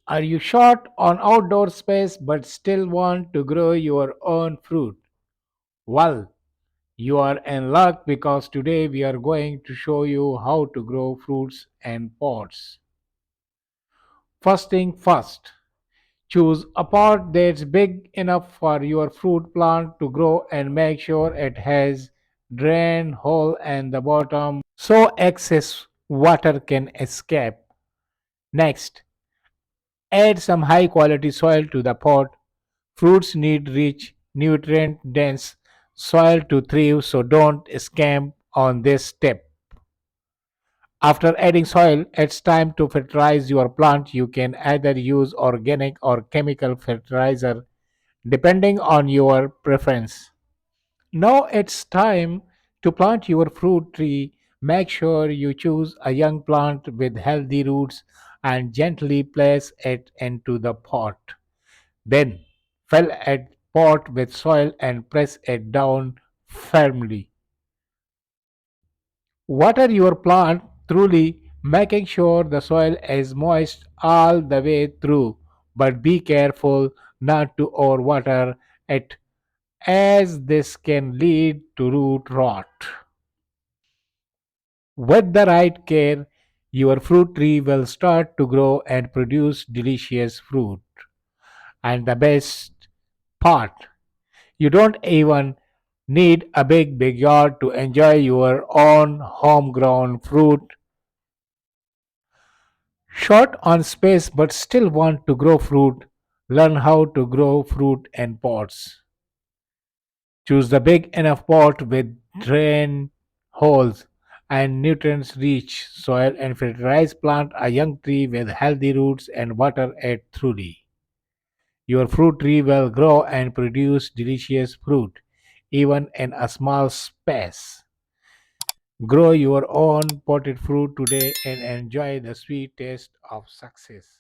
Are you short on outdoor space but still want to grow your own fruit? Well, you are in luck because today we are going to show you how to grow fruits and pots. First thing first, choose a pot that's big enough for your fruit plant to grow and make sure it has drain hole in the bottom so excess water can escape. Next, add some high quality soil to the pot. Fruits need rich, nutrient dense soil to thrive, so don't skimp on this step. After adding soil, it's time to fertilize your plant. You can either use organic or chemical fertilizer depending on your preference. Now it's time to plant your fruit tree. Make sure you choose a young plant with healthy roots and gently place it into the pot. Then fill a pot with soil and press it down firmly. Water your plant thoroughly, making sure the soil is moist all the way through, but be careful not to overwater it as this can lead to root rot. With the right care, your fruit tree will start to grow and produce delicious fruit. And the best part, you don't even need a big yard to enjoy your own homegrown fruit. Short on space but still want to grow fruit? Learn how to grow fruit in pots. Choose the big enough pot with drain holes and nutrients rich soil and fertilize plant a young tree with healthy roots and water it thoroughly. Your fruit tree will grow and produce delicious fruit even in a small space. Grow your own potted fruit today and enjoy the sweet taste of success.